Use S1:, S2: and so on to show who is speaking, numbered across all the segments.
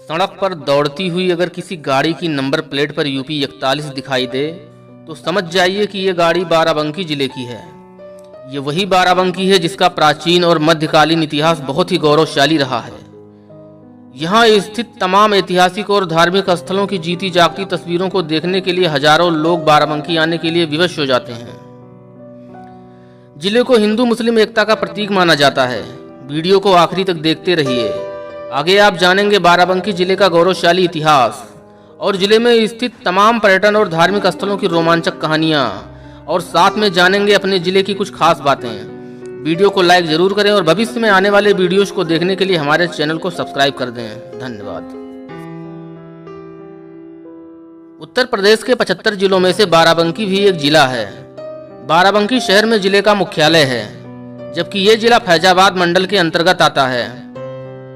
S1: सड़क पर दौड़ती हुई अगर किसी गाड़ी की नंबर प्लेट पर यूपी 41 दिखाई दे तो समझ जाइए कि ये गाड़ी बाराबंकी जिले की है। ये वही बाराबंकी है जिसका प्राचीन और मध्यकालीन इतिहास बहुत ही गौरवशाली रहा है। यहाँ स्थित तमाम ऐतिहासिक और धार्मिक स्थलों की जीती जागती तस्वीरों को देखने के लिए हजारों लोग बाराबंकी आने के लिए विवश हो जाते हैं। जिले को हिंदू मुस्लिम एकता का प्रतीक माना जाता है। वीडियो को आखिरी तक देखते रहिए। आगे आप जानेंगे बाराबंकी जिले का गौरवशाली इतिहास और जिले में स्थित तमाम पर्यटन और धार्मिक स्थलों की रोमांचक कहानियां, और साथ में जानेंगे अपने जिले की कुछ खास बातें। वीडियो को लाइक जरूर करें और भविष्य में आने वाले वीडियोस को देखने के लिए हमारे चैनल को सब्सक्राइब कर दें। धन्यवाद। उत्तर प्रदेश के 75 जिलों में से बाराबंकी भी एक जिला है। बाराबंकी शहर में जिले का मुख्यालय है, जबकि ये जिला फैजाबाद मंडल के अंतर्गत आता है।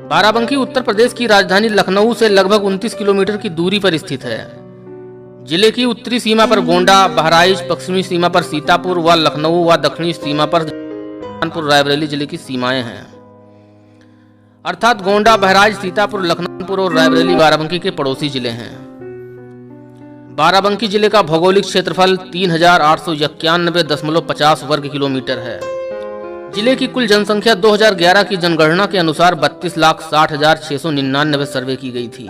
S1: बाराबंकी उत्तर प्रदेश की राजधानी लखनऊ से लगभग 29 किलोमीटर की दूरी पर स्थित है। जिले की उत्तरी सीमा पर गोंडा, बहराइच, पश्चिमी सीमा पर सीतापुर व लखनऊ व दक्षिणी सीमा पर कानपुर रायबरेली जिले की सीमाएं हैं। अर्थात गोंडा, बहराइच, सीतापुर, लखनऊ और रायबरेली बाराबंकी के पड़ोसी जिले हैं। बाराबंकी जिले का भौगोलिक क्षेत्रफल 3891.50 वर्ग किलोमीटर है। जिले की कुल जनसंख्या 2011 की जनगणना के अनुसार 32,60,699 सर्वे की गई थी,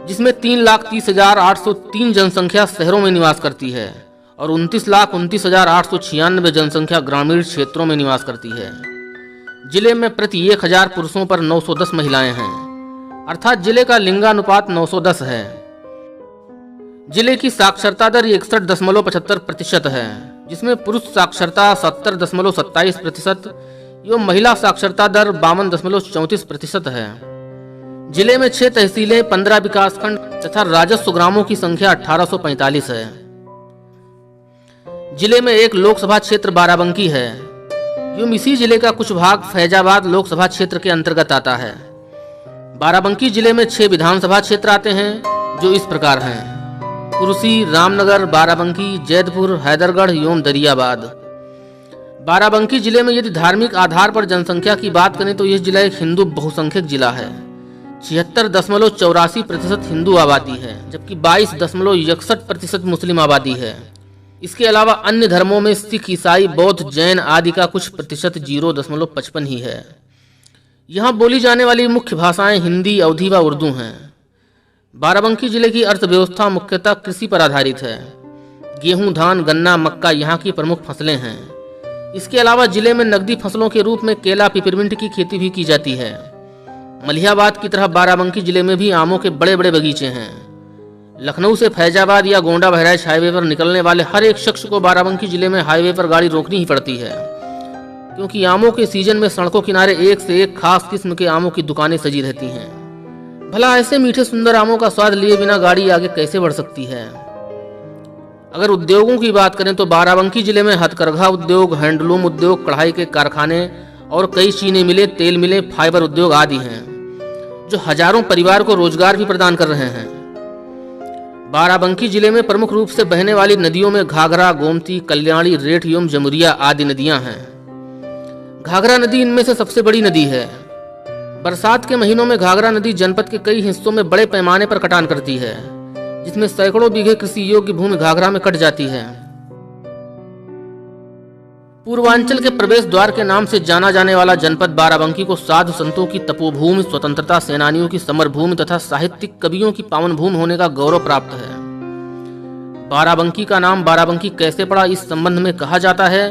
S1: जिसमें 3,30,803 जनसंख्या शहरों में निवास करती है और 29,29,896 जनसंख्या ग्रामीण क्षेत्रों में निवास करती है। जिले में प्रति 1000 पुरुषों पर 910 महिलाएं हैं, अर्थात जिले का लिंगानुपात 910 है। जिले की साक्षरता दर 61.75% है, जिसमें पुरुष साक्षरता 70.27% एवं महिला साक्षरता दर 52.34% है। जिले में 6 तहसीलें, 15 विकासखंड तथा राजस्व ग्रामों की संख्या 1845 है। जिले में एक लोकसभा क्षेत्र बाराबंकी है। एवं इसी जिले का कुछ भाग फैजाबाद लोकसभा क्षेत्र के अंतर्गत आता है। बाराबंकी जिले में 6 विधानसभा क्षेत्र आते हैं, जो इस प्रकार हैं: कुर्सी, रामनगर, बाराबंकी, जैदपुर, हैदरगढ़ एवं दरियाबाद। बाराबंकी जिले में यदि धार्मिक आधार पर जनसंख्या की बात करें तो यह जिला एक हिंदू बहुसंख्यक जिला है। 76.84% हिंदू आबादी है, जबकि 22.61% मुस्लिम आबादी है। इसके अलावा अन्य धर्मों में सिख, ईसाई, बौद्ध, जैन आदि का कुछ प्रतिशत 0.55 ही है। यहाँ बोली जाने वाली मुख्य भाषाएं हिंदी, अवधी व उर्दू हैं। बाराबंकी जिले की अर्थव्यवस्था मुख्यतः कृषि पर आधारित है। गेहूं, धान, गन्ना, मक्का यहाँ की प्रमुख फसलें हैं। इसके अलावा जिले में नकदी फसलों के रूप में केला, पिपरमिंट की खेती भी की जाती है। मलिहाबाद की तरह बाराबंकी जिले में भी आमों के बड़े बड़े बगीचे हैं। लखनऊ से फैजाबाद या गोंडा बहराइच हाईवे पर निकलने वाले हर एक शख्स को बाराबंकी जिले में हाईवे पर गाड़ी रोकनी ही पड़ती है, क्योंकि आमों के सीजन में सड़कों किनारे एक से एक खास किस्म के आमों की दुकानें सजी रहती हैं। भला ऐसे मीठे सुंदर आमों का स्वाद लिए बिना गाड़ी आगे कैसे बढ़ सकती है। अगर उद्योगों की बात करें तो बाराबंकी जिले में हथकरघा उद्योग, हैंडलूम उद्योग, कढ़ाई के कारखाने और कई चीनी मिलें, तेल मिलें, फाइबर उद्योग आदि हैं, जो हजारों परिवार को रोजगार भी प्रदान कर रहे हैं। बाराबंकी जिले में प्रमुख रूप से बहने वाली नदियों में घाघरा, गोमती, कल्याणी, रेठ एवं जमुरिया आदि नदियां हैं। घाघरा नदी इनमें से सबसे बड़ी नदी है। बरसात के महीनों में घाघरा नदी जनपद के कई हिस्सों में बड़े पैमाने पर कटान करती है, जिसमें सैकड़ों बीघे कृषि योग्य भूमि घाघरा में कट जाती है। पूर्वांचल के प्रवेश द्वार के नाम से जाना जाने वाला जनपद बाराबंकी को साधु संतों की तपोभूमि, स्वतंत्रता सेनानियों की समर भूमि तथा साहित्यिक कवियों की पावन भूमि होने का गौरव प्राप्त है। बाराबंकी का नाम बाराबंकी कैसे पड़ा, इस संबंध में कहा जाता है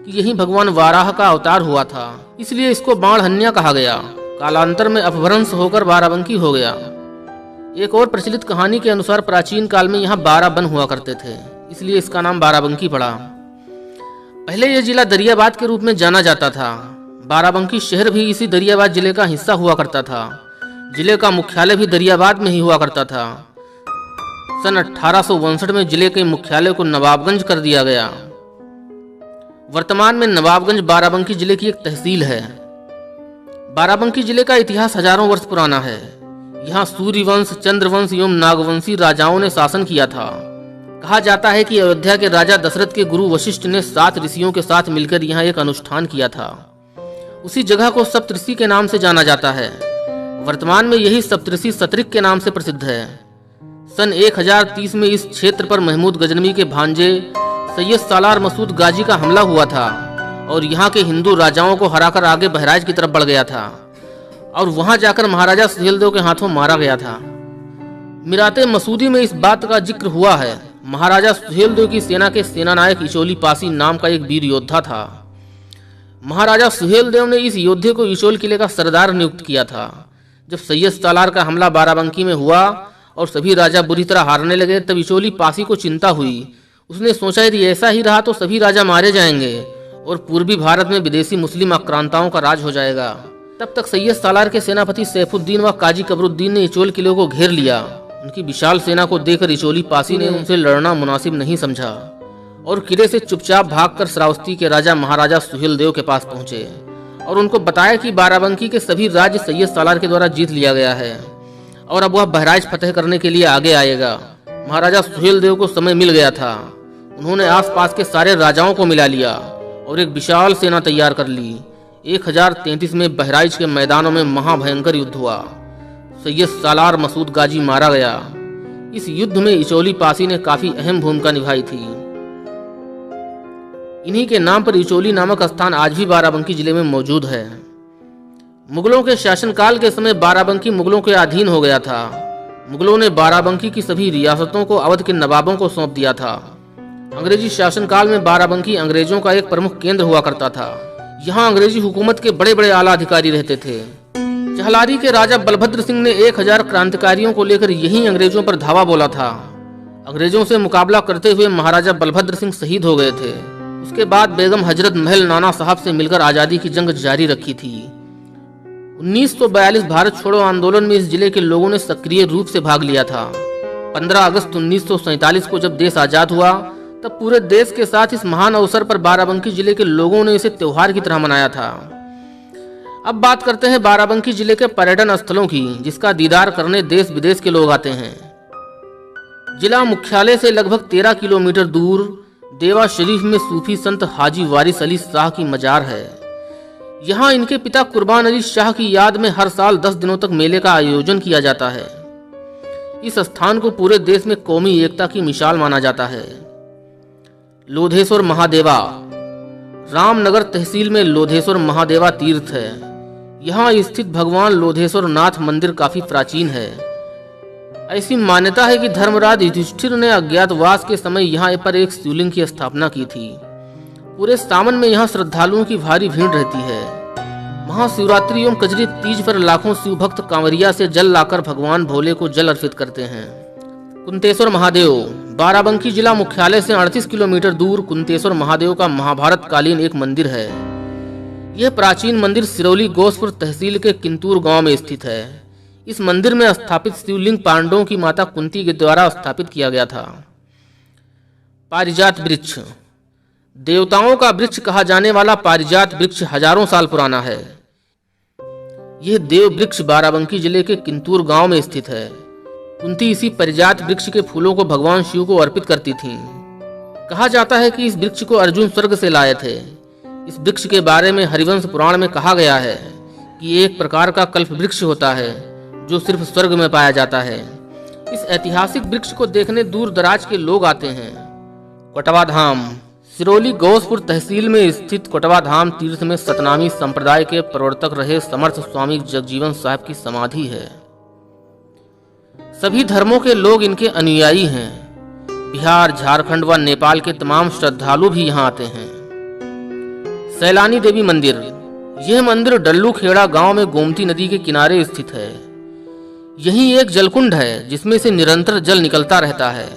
S1: कि यही भगवान वाराह का अवतार हुआ था, इसलिए इसको बाणहन्या कहा गया। कालांतर में अपभ्रंश होकर बाराबंकी हो गया। एक और प्रचलित कहानी के अनुसार प्राचीन काल में यहाँ 12 वन हुआ करते थे, इसलिए इसका नाम बाराबंकी पड़ा। पहले यह जिला दरियाबाद के रूप में जाना जाता था। बाराबंकी शहर भी इसी दरियाबाद जिले का हिस्सा हुआ करता था। जिले का मुख्यालय भी दरियाबाद में ही हुआ करता था। सन 1859 में जिले के मुख्यालय को नवाबगंज कर दिया गया। वर्तमान में नवाबगंज बाराबंकी जिले की एक तहसील है। बाराबंकी जिले का इतिहास हजारों वर्ष पुराना है। यहाँ सूर्यवंश, चंद्रवंश एवं नागवंशी राजाओं ने शासन किया था। कहा जाता है कि अयोध्या के राजा दशरथ के गुरु वशिष्ठ ने 7 ऋषियों के साथ मिलकर यहाँ एक अनुष्ठान किया था। उसी जगह को सप्तऋषि के नाम से जाना जाता है। वर्तमान में यही सप्तऋषि सतरिक के नाम से प्रसिद्ध है। सन 1030 में इस क्षेत्र पर महमूद गजनवी के भांजे सैयद सालार मसूद गाजी का हमला हुआ था और यहाँ के हिंदू राजाओं को हराकर आगे बहराइच की तरफ बढ़ गया था और वहां जाकर महाराजा सुहेलदेव के हाथों मारा गया था। मिराते मसूदी में इस बात का जिक्र हुआ है। महाराजा सुहेलदेव की सेना के सेनानायक इचोली पासी नाम का एक वीर योद्धा था। महाराजा सुहेलदेव ने इस योद्धे को इचोल किले का सरदार नियुक्त किया था। जब सैयद सालार का हमला बाराबंकी में हुआ और सभी राजा बुरी तरह हारने लगे, तब इचोली पासी को चिंता हुई। उसने सोचा यदि ऐसा ही रहा तो सभी राजा मारे जाएंगे और पूर्वी भारत में विदेशी मुस्लिम आक्रांताओं का राज हो जाएगा। तब तक सैयद सालार के सेनापति सैफुद्दीन व काजी कबरुद्दीन ने इचोल किले को घेर लिया। उनकी विशाल सेना को देखकर इचोली पासी ने उनसे लड़ना मुनासिब नहीं समझा और किले से चुपचाप भागकर श्रावस्ती के राजा महाराजा सुहेलदेव के पास पहुंचे और उनको बताया कि बाराबंकी के सभी राज्य सैयद सालार के द्वारा जीत लिया गया है और अब वह बहराइच फतेह करने के लिए आगे आएगा। महाराजा सुहेलदेव को समय मिल गया था। उन्होंने आसपास के सारे राजाओं को मिला लिया और एक विशाल सेना तैयार कर ली। 1033 में बहराइच के मैदानों में महाभयंकर युद्ध हुआ। सैयद सालार मसूद गाजी मारा गया। इस युद्ध में इचोली पासी ने काफी अहम भूमिका निभाई थी। इन्हीं के नाम पर इचोली नामक स्थान आज भी बाराबंकी जिले में मौजूद है। मुगलों के शासनकाल के समय बाराबंकी मुगलों के अधीन हो गया था। मुगलों ने बाराबंकी की सभी रियासतों को अवध के नवाबों को सौंप दिया था। अंग्रेजी शासनकाल में बाराबंकी अंग्रेजों का एक प्रमुख केंद्र हुआ करता था। यहाँ अंग्रेजी हुकूमत के बड़े बड़े आला अधिकारी रहते थे। चहलारी के राजा बलभद्र सिंह ने 1000 क्रांतिकारियों को लेकर यहीं अंग्रेजों पर धावा बोला था। अंग्रेजों से मुकाबला करते हुए महाराजा बलभद्र सिंह शहीद हो गए थे। उसके बाद बेगम हजरत महल नाना साहब से मिलकर आजादी की जंग जारी रखी थी। 1942 भारत छोड़ो आंदोलन में इस जिले के लोगों ने सक्रिय रूप से भाग लिया था। 15 अगस्त 1947 को जब देश आजाद हुआ तब पूरे देश के साथ इस महान अवसर पर बाराबंकी जिले के लोगों ने इसे त्योहार की तरह मनाया था। अब बात करते हैं बाराबंकी जिले के पर्यटन स्थलों की, जिसका दीदार करने देश विदेश के लोग आते हैं। जिला मुख्यालय से लगभग 13 किलोमीटर दूर देवा शरीफ में सूफी संत हाजी वारिस अली शाह की मजार है। यहाँ इनके पिता कुर्बान अली शाह की याद में हर साल 10 दिनों तक मेले का आयोजन किया जाता है। इस स्थान को पूरे देश में कौमी एकता की मिसाल माना जाता है। लोधेश्वर महादेवा रामनगर तहसील में लोधेश्वर महादेवा तीर्थ है। यहाँ स्थित भगवान लोधेश्वर नाथ मंदिर काफी प्राचीन है। ऐसी मान्यता है कि धर्मराज युधिष्ठिर ने अज्ञातवास के समय यहाँ पर एक शिवलिंग की स्थापना की थी। पूरे सावन में यहाँ श्रद्धालुओं की भारी भीड़ रहती है। महाशिवरात्रि एवं कजरी तीज पर लाखों शिव भक्त कांवरिया से जल लाकर भगवान भोले को जल अर्पित करते हैं। कुंतेश्वर महादेव बाराबंकी जिला मुख्यालय से 38 किलोमीटर दूर कुंतेश्वर महादेव का महाभारत कालीन एक मंदिर है। यह प्राचीन मंदिर सिरौली गोसपुर तहसील के किंतूर गांव में स्थित है। इस मंदिर में स्थापित शिवलिंग पांडवों की माता कुंती के द्वारा स्थापित किया गया था। पारिजात वृक्ष देवताओं का वृक्ष कहा जाने वाला पारिजात वृक्ष हजारों साल पुराना है। यह देव वृक्ष बाराबंकी जिले के किंतूर गांव में स्थित है। कुंती इसी पारिजात वृक्ष के फूलों को भगवान शिव को अर्पित करती थीं। कहा जाता है कि इस वृक्ष को अर्जुन स्वर्ग से लाए थे। इस वृक्ष के बारे में हरिवंश पुराण में कहा गया है कि एक प्रकार का कल्प वृक्ष होता है जो सिर्फ स्वर्ग में पाया जाता है। इस ऐतिहासिक वृक्ष को देखने दूर दराज के लोग आते हैं। कोटवा धाम सिरौली गोसपुर तहसील में स्थित कोटवा धाम तीर्थ में सतनामी संप्रदाय के प्रवर्तक रहे समर्थ स्वामी जगजीवन साहब की समाधि है। सभी धर्मों के लोग इनके अनुयायी हैं। बिहार, झारखंड व नेपाल के तमाम श्रद्धालु भी यहाँ आते हैं। सैलानी देवी मंदिर यह मंदिर डल्लू खेड़ा गांव में गोमती नदी के किनारे स्थित है। यहीं एक जलकुंड है जिसमें से निरंतर जल निकलता रहता है।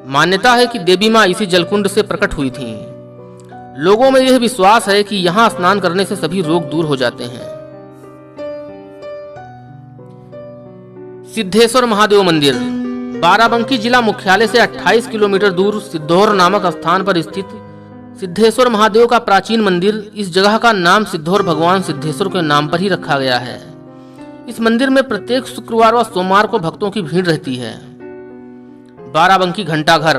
S1: मान्यता है कि देवी माँ इसी जलकुंड से प्रकट हुई थीं। लोगों में यह विश्वास है कि यहाँ स्नान करने से सभी रोग दूर हो जाते हैं। सिद्धेश्वर महादेव मंदिर बाराबंकी जिला मुख्यालय से 28 किलोमीटर दूर सिद्धौर नामक स्थान पर स्थित सिद्धेश्वर महादेव का प्राचीन मंदिर। इस जगह का नाम सिद्धौर भगवान सिद्धेश्वर के नाम पर ही रखा गया है। इस मंदिर में प्रत्येक शुक्रवार व सोमवार को भक्तों की भीड़ रहती है। बाराबंकी घंटाघर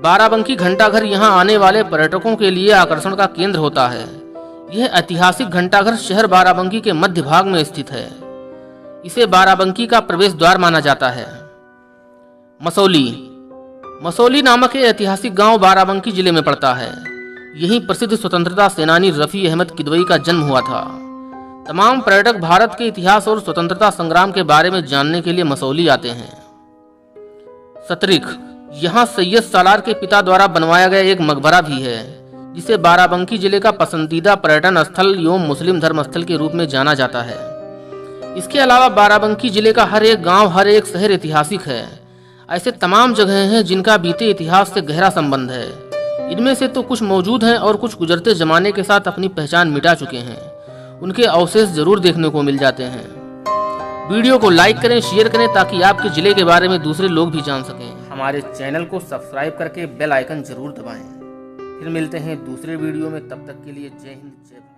S1: बाराबंकी घंटाघर यहाँ आने वाले पर्यटकों के लिए आकर्षण का केंद्र होता है। यह ऐतिहासिक घंटाघर शहर बाराबंकी के मध्य भाग में स्थित है। इसे बाराबंकी का प्रवेश द्वार माना जाता है। मसौली नामक ये ऐतिहासिक गांव बाराबंकी जिले में पड़ता है। यहीं प्रसिद्ध स्वतंत्रता सेनानी रफी अहमद किदवई का जन्म हुआ था। तमाम पर्यटक भारत के इतिहास और स्वतंत्रता संग्राम के बारे में जानने के लिए मसौली आते हैं। सतरिख, यहाँ सैयद सालार के पिता द्वारा बनवाया गया एक मकबरा भी है, जिसे बाराबंकी जिले का पसंदीदा पर्यटन स्थल एवं मुस्लिम धर्म स्थल के रूप में जाना जाता है। इसके अलावा बाराबंकी जिले का हर एक गांव, हर एक शहर ऐतिहासिक है। ऐसे तमाम जगहें हैं जिनका बीते इतिहास से गहरा संबंध है। इनमें से तो कुछ मौजूद हैं और कुछ गुजरते जमाने के साथ अपनी पहचान मिटा चुके हैं। उनके अवशेष जरूर देखने को मिल जाते हैं। वीडियो को लाइक करें, शेयर करें ताकि आपके जिले के बारे में दूसरे लोग भी जान सकें। हमारे चैनल को सब्सक्राइब करके बेल आइकन जरूर दबाएं। फिर मिलते हैं दूसरे वीडियो में, तब तक के लिए जय हिंद जय भारत।